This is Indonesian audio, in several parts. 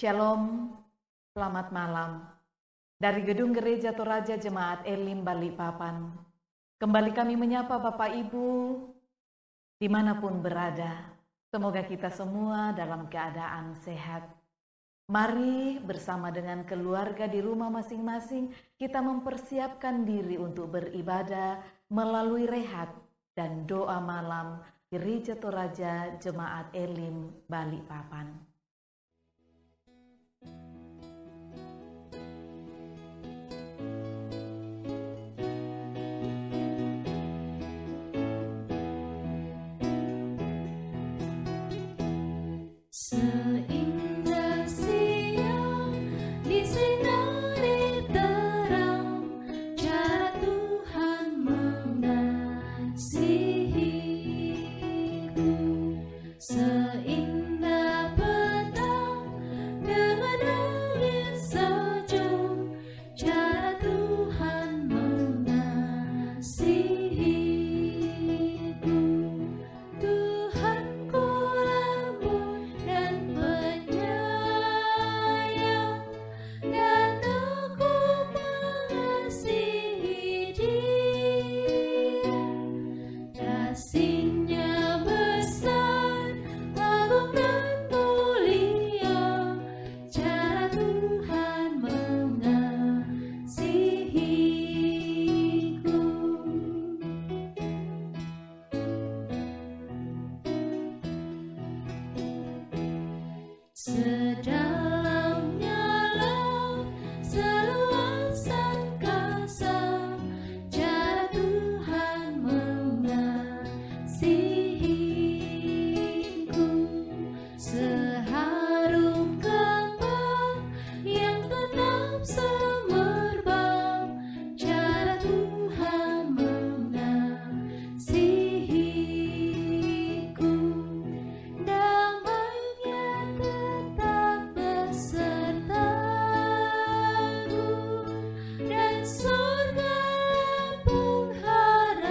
Shalom, selamat malam. Dari Gedung Gereja Toraja Jemaat Elim Balikpapan, kembali kami menyapa Bapak Ibu dimanapun berada. Semoga kita semua dalam keadaan sehat. Mari bersama dengan keluarga di rumah masing-masing kita mempersiapkan diri untuk beribadah melalui rehat dan doa malam Gereja Toraja Jemaat Elim Balikpapan. Seindah siang disinari terang, cara Tuhan mengasihiku. Seindah petang dengan angin sejuk, cara Tuhan mengasihiku. Tuhanku lembut dan penyayang, dan aku mengasihi Dia. Kasih-Nya besar, agung dan mulia, cara Tuhan mengasihiku. Sedalamnya laut, seluas angkasa, cara Tuhan mengasihiku. Seharum kembang yang tetap semerbak, cara Tuhan mengasihiku. Damai-Nya tetap besertaku, dan surga pengharapanku.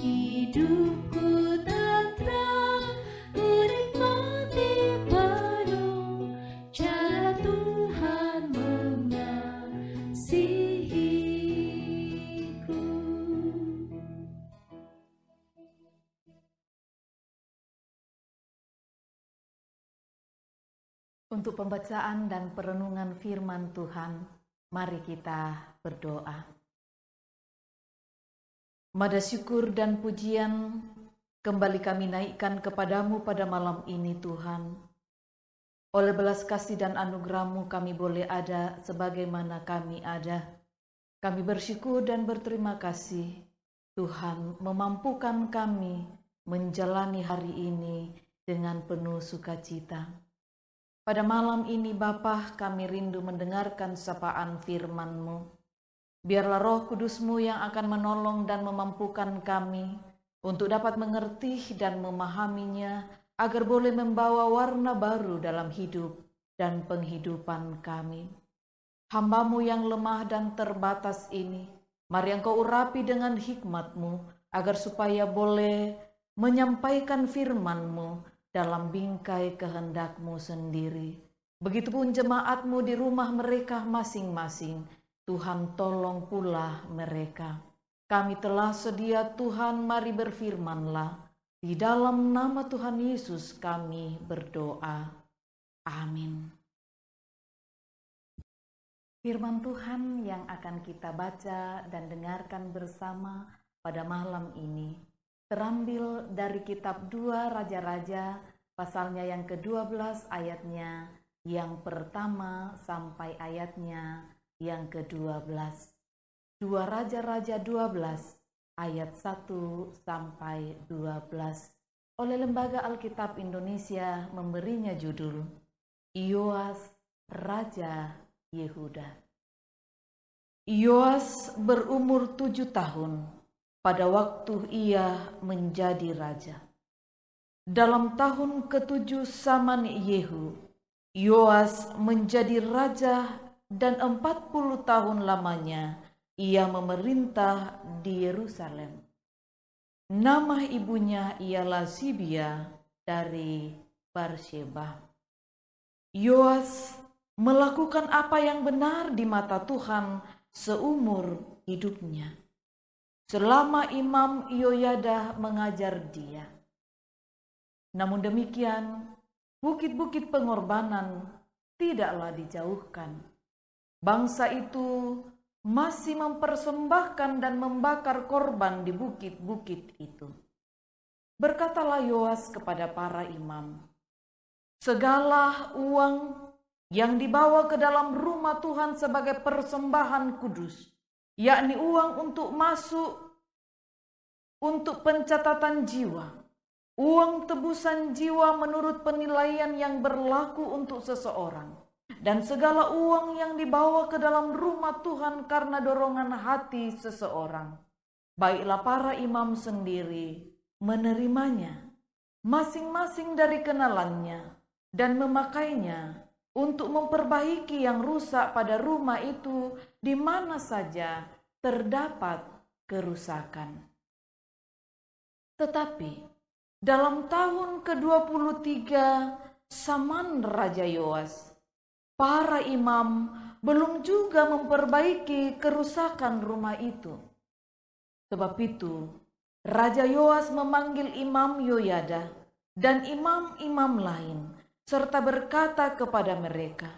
Hidupku tentram, ku nikmati penuh, cara Tuhan mengasihiku. Untuk pembacaan dan perenungan firman Tuhan, mari kita berdoa. Mada syukur dan pujian kembali kami naikkan kepadamu pada malam ini Tuhan. Oleh belas kasih dan anugerah-Mu kami boleh ada sebagaimana kami ada. Kami bersyukur dan berterima kasih. Tuhan memampukan kami menjalani hari ini dengan penuh sukacita. Pada malam ini Bapa, kami rindu mendengarkan sapaan firman-Mu. Biarlah Roh Kudus-Mu yang akan menolong dan memampukan kami untuk dapat mengerti dan memahaminya, agar boleh membawa warna baru dalam hidup dan penghidupan kami. Hamba-Mu yang lemah dan terbatas ini, mari Engkau urapi dengan hikmat-Mu, agar supaya boleh menyampaikan firman-Mu dalam bingkai kehendak-Mu sendiri. Begitupun jemaat-Mu di rumah mereka masing-masing. Tuhan tolong pula mereka. Kami telah sedia Tuhan, mari berfirman-Lah. Di dalam nama Tuhan Yesus kami berdoa. Amin. Firman Tuhan yang akan kita baca dan dengarkan bersama pada malam ini terambil dari kitab 2 Raja-Raja, pasalnya yang ke-12 ayatnya yang pertama sampai ayatnya yang ke-12. 2 Raja-Raja 12 ayat 1 sampai 12. Oleh Lembaga Alkitab Indonesia memberinya judul Yoas Raja Yehuda. Yoas berumur 7 tahun pada waktu ia menjadi raja. Dalam tahun ke-7 zaman Yehu, Yoas menjadi raja dan 40 tahun lamanya ia memerintah di Yerusalem. Nama ibunya ialah Zibia dari Barsyeba. Yoas melakukan apa yang benar di mata Tuhan seumur hidupnya, selama Imam Yoyada mengajar dia. Namun demikian, bukit-bukit pengorbanan tidaklah dijauhkan. Bangsa itu masih mempersembahkan dan membakar korban di bukit-bukit itu. Berkatalah Yoas kepada para imam, segala uang yang dibawa ke dalam rumah Tuhan sebagai persembahan kudus, yakni uang untuk masuk, untuk pencatatan jiwa, uang tebusan jiwa menurut penilaian yang berlaku untuk seseorang, dan segala uang yang dibawa ke dalam rumah Tuhan karena dorongan hati seseorang, baiklah para imam sendiri menerimanya masing-masing dari kenalannya dan memakainya untuk memperbaiki yang rusak pada rumah itu di mana saja terdapat kerusakan. Tetapi dalam tahun ke-23 zaman Raja Yoas, para imam belum juga memperbaiki kerusakan rumah itu. Sebab itu, Raja Yoas memanggil Imam Yoyada dan imam-imam lain, serta berkata kepada mereka,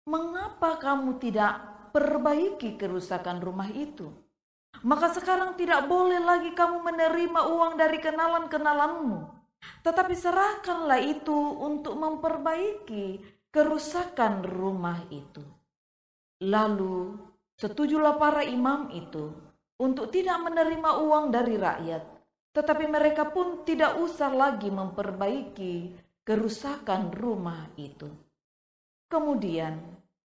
"Mengapa kamu tidak perbaiki kerusakan rumah itu? Maka sekarang tidak boleh lagi kamu menerima uang dari kenalan-kenalanmu, tetapi serahkanlah itu untuk memperbaiki kerusakan rumah itu." Lalu setujulah para imam itu untuk tidak menerima uang dari rakyat, tetapi mereka pun tidak usah lagi memperbaiki kerusakan rumah itu. Kemudian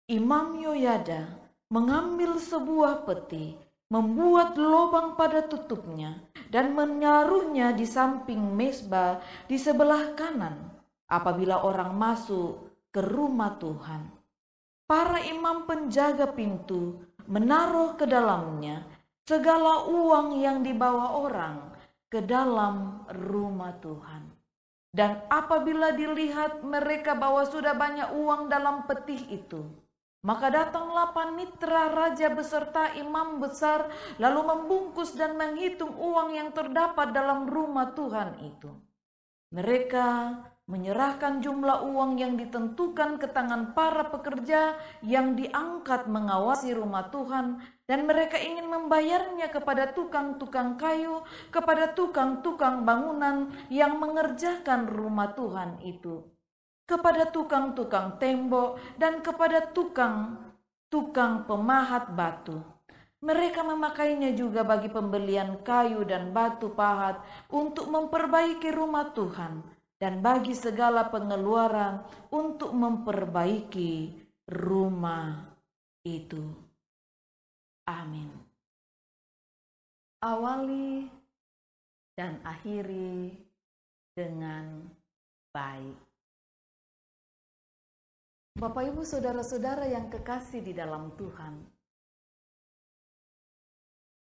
Imam Yoyada mengambil sebuah peti, membuat lubang pada tutupnya, dan menaruhnya di samping mezbah di sebelah kanan apabila orang masuk ke rumah Tuhan. Para imam penjaga pintu menaruh ke dalamnya segala uang yang dibawa orang ke dalam rumah Tuhan. Dan apabila dilihat mereka bahwa sudah banyak uang dalam peti itu, maka datanglah panitera raja beserta imam besar, lalu membungkus dan menghitung uang yang terdapat dalam rumah Tuhan itu. Mereka menyerahkan jumlah uang yang ditentukan ke tangan para pekerja yang diangkat mengawasi rumah Tuhan, dan mereka ingin membayarnya kepada tukang-tukang kayu, kepada tukang-tukang bangunan yang mengerjakan rumah Tuhan itu, kepada tukang-tukang tembok, dan kepada tukang-tukang pemahat batu. Mereka memakainya juga bagi pembelian kayu dan batu pahat untuk memperbaiki rumah Tuhan, dan bagi segala pengeluaran untuk memperbaiki rumah itu. Amin. Awali dan akhiri dengan baik. Bapak, Ibu, saudara-saudara yang kekasih di dalam Tuhan,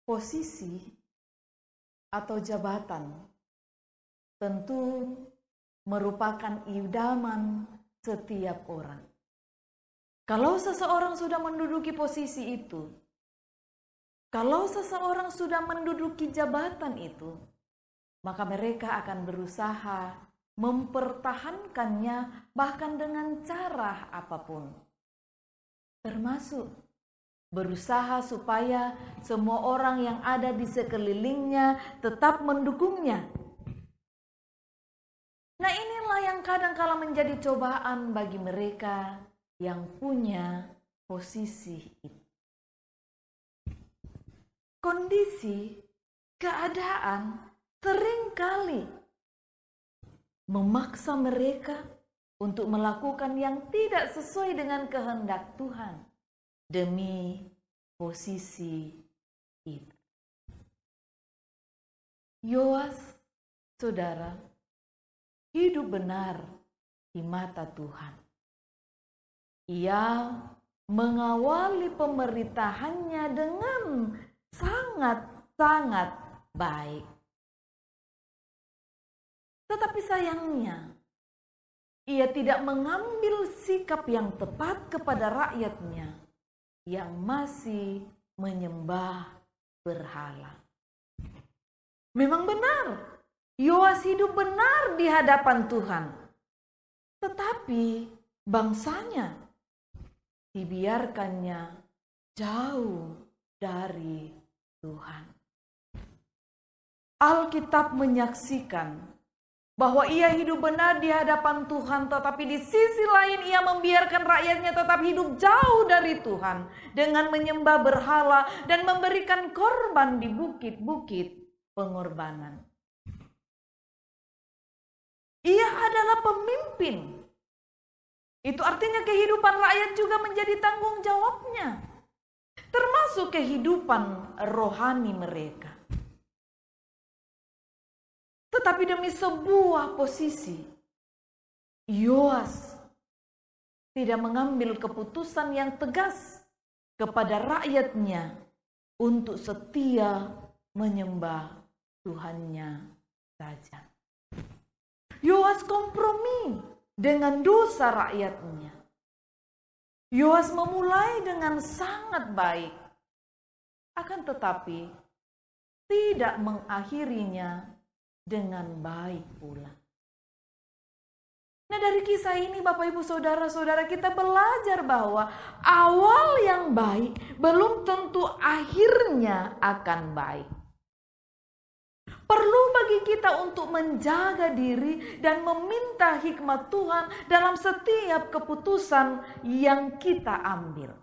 posisi atau jabatan tentu merupakan idaman setiap orang. Kalau seseorang sudah menduduki posisi itu, kalau seseorang sudah menduduki jabatan itu, maka mereka akan berusaha mempertahankannya bahkan dengan cara apapun. Termasuk berusaha supaya semua orang yang ada di sekelilingnya tetap mendukungnya. Nah, inilah yang kadang-kala menjadi cobaan bagi mereka yang punya posisi itu. Kondisi, keadaan seringkali memaksa mereka untuk melakukan yang tidak sesuai dengan kehendak Tuhan demi posisi itu. Yoas, saudara, hidup benar di mata Tuhan. Ia mengawali pemerintahannya dengan sangat-sangat baik. Tetapi sayangnya, ia tidak mengambil sikap yang tepat kepada rakyatnya yang masih menyembah berhala. Memang benar, Yoas hidup benar di hadapan Tuhan. Tetapi bangsanya dibiarkannya jauh dari Tuhan. Alkitab menyaksikan bahwa ia hidup benar di hadapan Tuhan, tetapi di sisi lain ia membiarkan rakyatnya tetap hidup jauh dari Tuhan dengan menyembah berhala dan memberikan korban di bukit-bukit pengorbanan. Ia adalah pemimpin. Itu artinya kehidupan rakyat juga menjadi tanggung jawabnya, termasuk kehidupan rohani mereka. Tetapi demi sebuah posisi, Yoas tidak mengambil keputusan yang tegas kepada rakyatnya untuk setia menyembah Tuhannya saja. Yoas kompromi dengan dosa rakyatnya. Yoas memulai dengan sangat baik, akan tetapi tidak mengakhirinya dengan baik pula. Nah, dari kisah ini Bapak Ibu Saudara-saudara, kita belajar bahwa awal yang baik belum tentu akhirnya akan baik. Perlu bagi kita untuk menjaga diri dan meminta hikmat Tuhan dalam setiap keputusan yang kita ambil.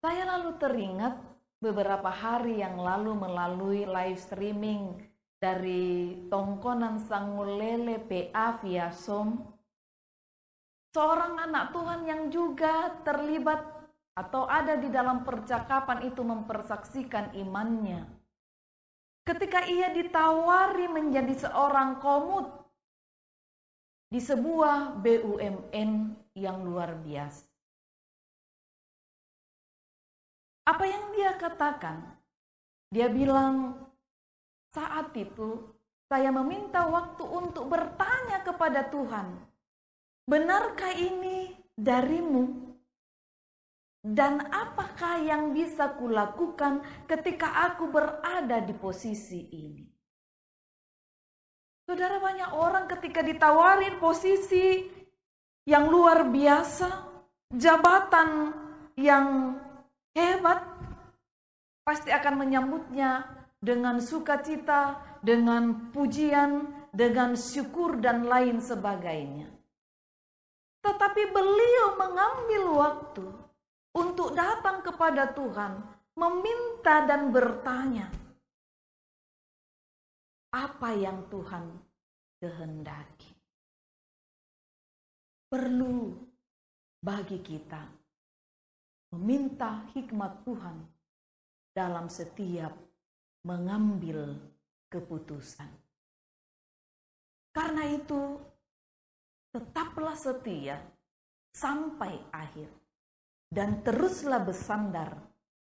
Saya lalu teringat beberapa hari yang lalu melalui live streaming dari Tongkonan Sangulele PA via Zoom, seorang anak Tuhan yang juga terlibat atau ada di dalam percakapan itu mempersaksikan imannya. Ketika ia ditawari menjadi seorang komut di sebuah BUMN yang luar biasa. Apa yang dia katakan? Dia bilang, saat itu saya meminta waktu untuk bertanya kepada Tuhan, benarkah ini darimu? Dan apakah yang bisa kulakukan ketika aku berada di posisi ini? Saudara, banyak orang ketika ditawarin posisi yang luar biasa, jabatan yang hebat, pasti akan menyambutnya dengan sukacita, dengan pujian, dengan syukur dan lain sebagainya. Tetapi beliau mengambil waktu untuk datang kepada Tuhan, meminta dan bertanya, apa yang Tuhan kehendaki? Perlu bagi kita meminta hikmat Tuhan dalam setiap mengambil keputusan. Karena itu, tetaplah setia sampai akhir dan teruslah bersandar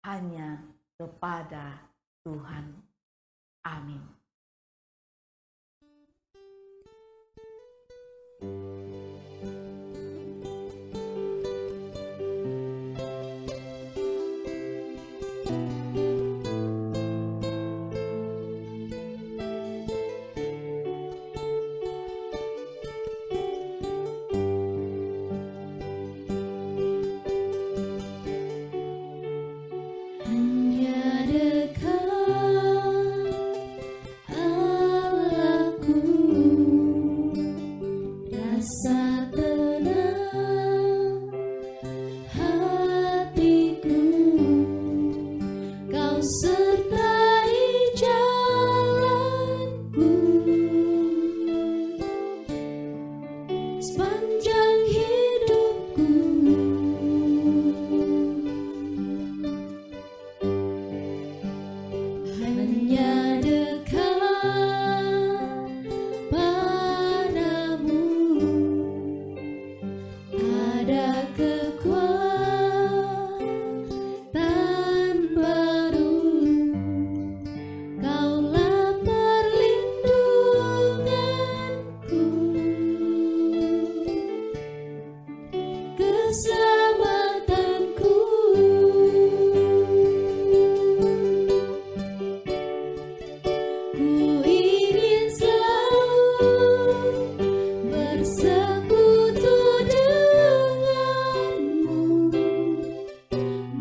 hanya kepada Tuhan. Amin. keselamatanku. Ku ingin selalu bersekutu denganmu,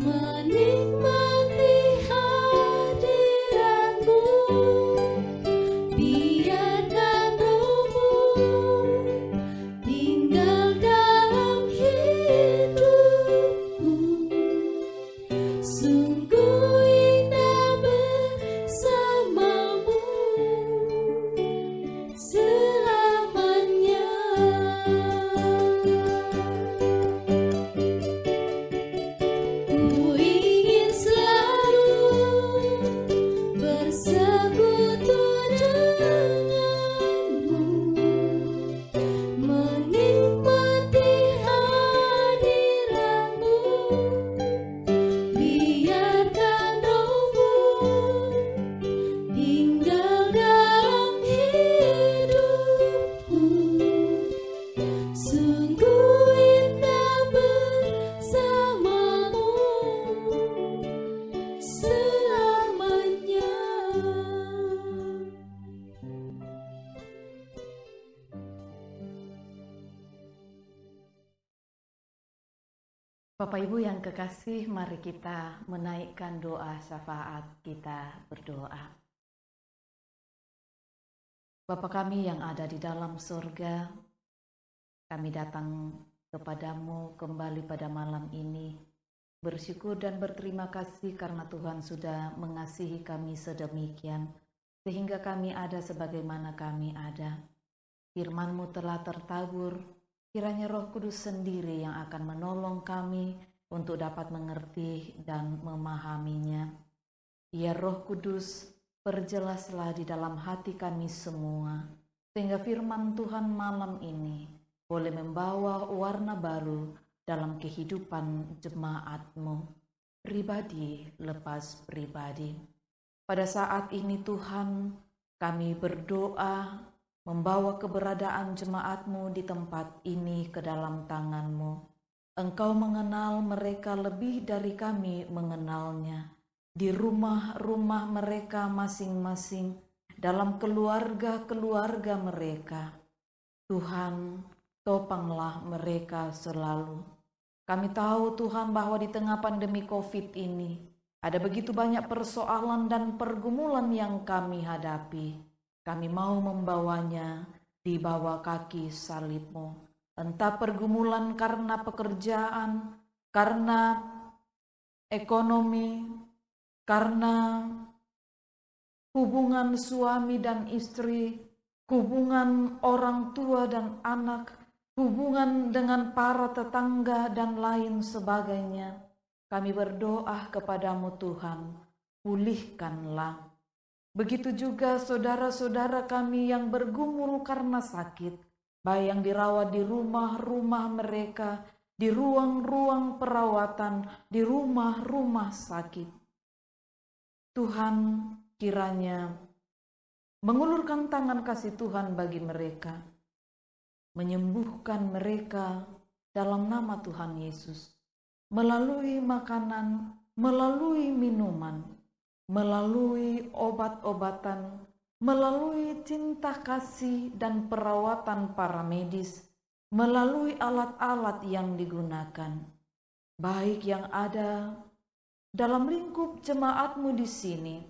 menikmati hadiratmu. Biarkan rohmu tinggal dalam hidupku. Sungguh indah bersamamu selamanya. Ku ingin selalu bersekutu denganmu, menikmati hadiratmu. Biarkan rohmu tinggal dalam hidupku. Sungguh indah bersamamu selamanya. Bapak Ibu yang kekasih, mari kita menaikkan doa syafaat, kita berdoa. Bapa kami yang ada di dalam surga, kami datang kepadamu kembali pada malam ini, bersyukur dan berterima kasih karena Tuhan sudah mengasihi kami sedemikian, sehingga kami ada sebagaimana kami ada. Firman-Mu telah tertabur, kiranya Roh Kudus sendiri yang akan menolong kami untuk dapat mengerti dan memahaminya. Ya Roh Kudus, perjelaslah di dalam hati kami semua, sehingga firman Tuhan malam ini boleh membawa warna baru dalam kehidupan jemaat-Mu, pribadi lepas pribadi. Pada saat ini Tuhan, kami berdoa membawa keberadaan jemaat-Mu di tempat ini ke dalam tangan-Mu. Engkau mengenal mereka lebih dari kami mengenalnya. Di rumah-rumah mereka masing-masing, dalam keluarga-keluarga mereka. Tuhan, topanglah mereka selalu. Kami tahu Tuhan bahwa di tengah pandemi COVID ini, ada begitu banyak persoalan dan pergumulan yang kami hadapi. Kami mau membawanya di bawah kaki salib-Mu. Entah pergumulan karena pekerjaan, karena ekonomi, karena hubungan suami dan istri, hubungan orang tua dan anak, hubungan dengan para tetangga dan lain sebagainya. Kami berdoa kepadamu Tuhan, pulihkanlah. Begitu juga saudara-saudara kami yang bergumul karena sakit, baik yang dirawat di rumah-rumah mereka, di ruang-ruang perawatan, di rumah-rumah sakit. Tuhan, kiranya mengulurkan tangan kasih Tuhan bagi mereka, menyembuhkan mereka dalam nama Tuhan Yesus, melalui makanan, melalui minuman, melalui obat-obatan, melalui cinta kasih dan perawatan para medis, melalui alat-alat yang digunakan, baik yang ada dalam lingkup jemaat-Mu di sini,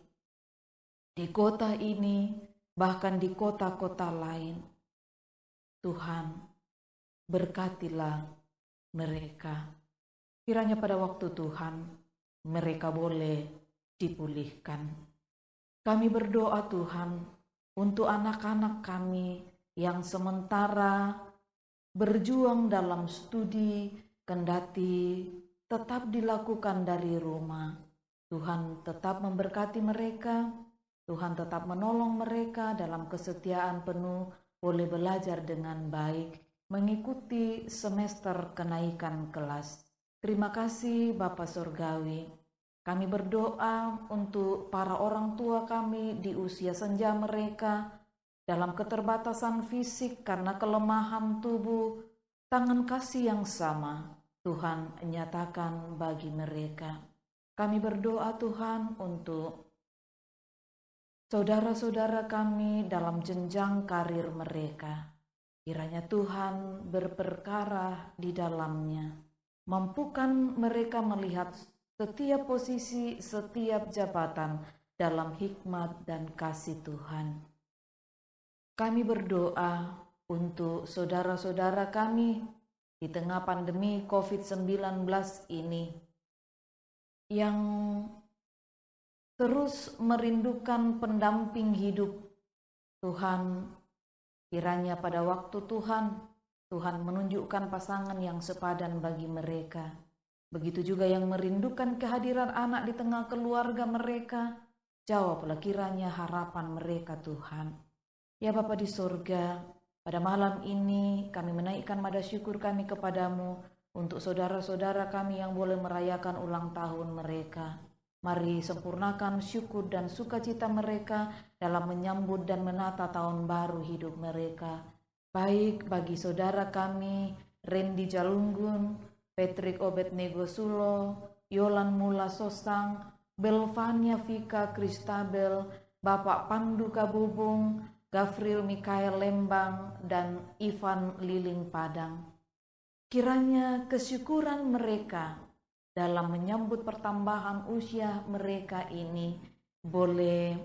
di kota ini, bahkan di kota-kota lain. Tuhan, berkatilah mereka. Kiranya pada waktu Tuhan, mereka boleh dipulihkan. Kami berdoa Tuhan untuk anak-anak kami yang sementara berjuang dalam studi, kendati tetap dilakukan dari rumah. Tuhan tetap memberkati mereka, Tuhan tetap menolong mereka dalam kesetiaan penuh, boleh belajar dengan baik, mengikuti semester kenaikan kelas. Terima kasih Bapa Surgawi. Kami berdoa untuk para orang tua kami di usia senja mereka, dalam keterbatasan fisik karena kelemahan tubuh, tangan kasih yang sama Tuhan nyatakan bagi mereka. Kami berdoa Tuhan untuk saudara-saudara kami dalam jenjang karir mereka. Kiranya Tuhan berperkara di dalamnya. Mampukan mereka melihat setiap posisi, setiap jabatan dalam hikmat dan kasih Tuhan. Kami berdoa untuk saudara-saudara kami di tengah pandemi COVID-19 ini yang terus merindukan pendamping hidup. Tuhan, kiranya pada waktu Tuhan menunjukkan pasangan yang sepadan bagi mereka. Begitu juga yang merindukan kehadiran anak di tengah keluarga mereka. Jawablah kiranya harapan mereka Tuhan. Ya Bapa di sorga, pada malam ini kami menaikkan nada syukur kami kepadamu untuk saudara-saudara kami yang boleh merayakan ulang tahun mereka. Mari sempurnakan syukur dan sukacita mereka dalam menyambut dan menata tahun baru hidup mereka. Baik bagi saudara kami, Randy Jalunggun, Patrick Obednego Sulo, Yolan Mula Sosang, Belvania Vika Kristabel, Bapak Pandu Kabubung, Gafril Mikael Lembang, dan Ivan Liling Padang. Kiranya kesyukuran mereka dalam menyambut pertambahan usia mereka ini boleh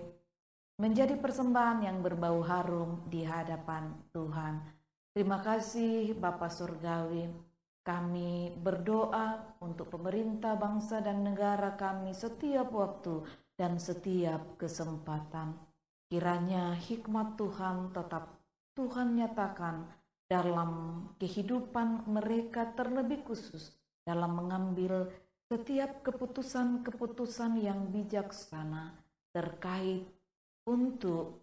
menjadi persembahan yang berbau harum di hadapan Tuhan. Terima kasih Bapa Surgawi. Kami berdoa untuk pemerintah, bangsa, dan negara kami setiap waktu dan setiap kesempatan. Kiranya hikmat Tuhan tetap Tuhan nyatakan dalam kehidupan mereka, terlebih khusus dalam mengambil setiap keputusan-keputusan yang bijaksana terkait untuk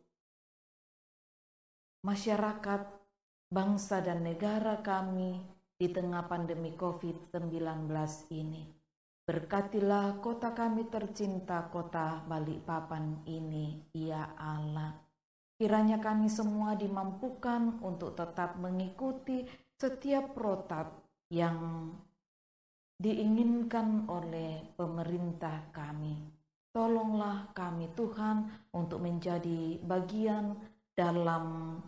masyarakat, bangsa, dan negara kami di tengah pandemi COVID-19 ini. Berkatilah kota kami tercinta, kota Balikpapan ini, ya Allah. Kiranya kami semua dimampukan untuk tetap mengikuti setiap protap yang diinginkan oleh pemerintah kami. Tolonglah kami Tuhan untuk menjadi bagian dalam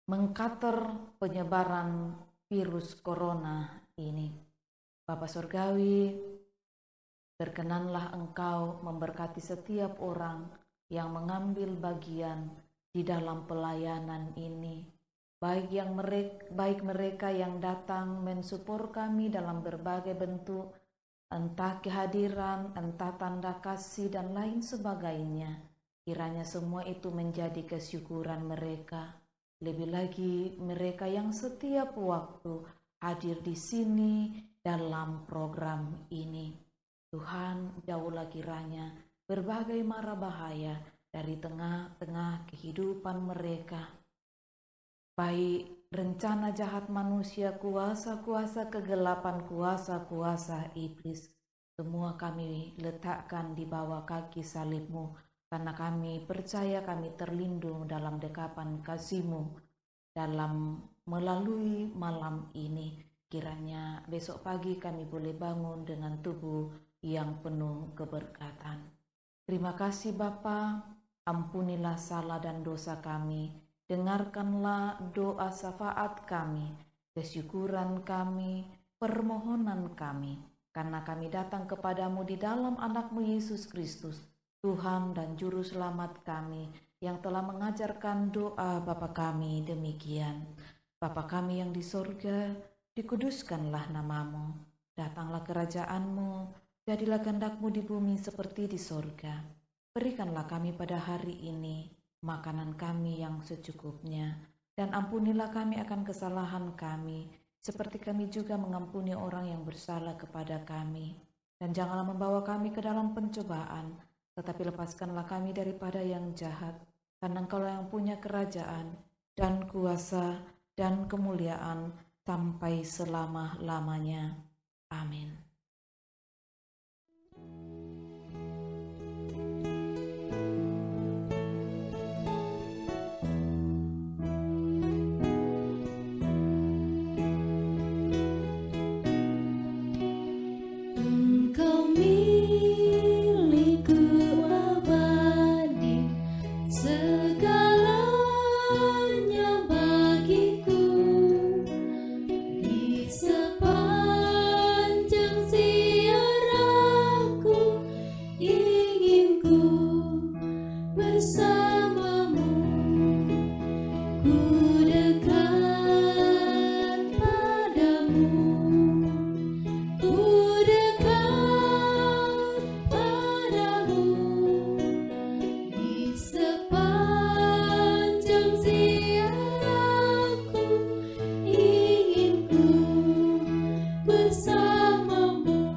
mengkater penyebaran virus corona ini. Bapa Surgawi, berkenanlah Engkau memberkati setiap orang yang mengambil bagian di dalam pelayanan ini, baik mereka yang datang mensupport kami dalam berbagai bentuk, entah kehadiran, entah tanda kasih, dan lain sebagainya. Kiranya semua itu menjadi kesyukuran mereka. Lebih lagi mereka yang setiap waktu hadir di sini dalam program ini. Tuhan, jauhlah kiranya berbagai mara bahaya dari tengah-tengah kehidupan mereka. Baik rencana jahat manusia, kuasa-kuasa kegelapan, kuasa-kuasa iblis, semua kami letakkan di bawah kaki salib-Mu, karena kami percaya kami terlindung dalam dekapan kasih-Mu dalam melalui malam ini. Kiranya besok pagi kami boleh bangun dengan tubuh yang penuh keberkatan. Terima kasih Bapa, ampunilah salah dan dosa kami, dengarkanlah doa syafaat kami, kesyukuran kami, permohonan kami, karena kami datang kepadamu di dalam anak-Mu Yesus Kristus, Tuhan dan Juru Selamat kami, yang telah mengajarkan doa Bapa kami demikian. Bapa kami yang di sorga, dikuduskanlah nama-Mu, datanglah kerajaan-Mu, jadilah kehendak-Mu di bumi seperti di sorga. Berikanlah kami pada hari ini makanan kami yang secukupnya, dan ampunilah kami akan kesalahan kami, seperti kami juga mengampuni orang yang bersalah kepada kami. Dan janganlah membawa kami ke dalam pencobaan, tetapi lepaskanlah kami daripada yang jahat, karena Engkau yang punya kerajaan, dan kuasa, dan kemuliaan, sampai selama-lamanya. Amin. padamu, ku dekat padamu. Di sepanjang ziarahku ingin ku bersamamu.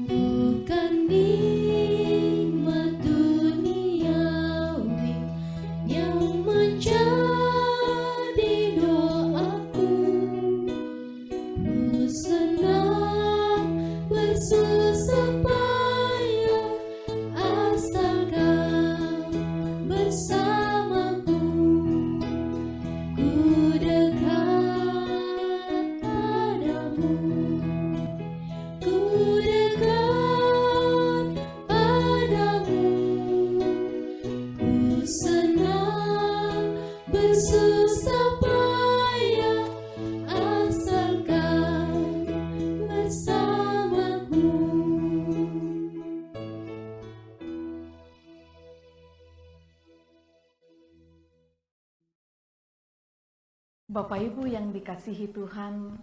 Bukan nikmat duniawi yang menjadi doaku, ku senang bersusah payah asalkan bersamaku, ku dekat padamu. Ku dekat padamu, ku senang bersusah payah asalkan bersamaku. Bapak Ibu yang dikasihi Tuhan,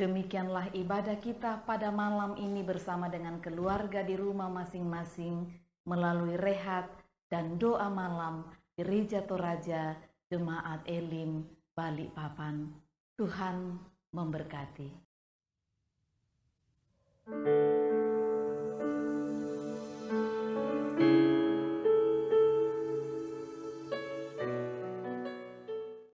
demikianlah ibadah kita pada malam ini bersama dengan keluarga di rumah masing-masing melalui rehat dan doa malam Gereja Toraja Jemaat Elim Balikpapan. Tuhan memberkati.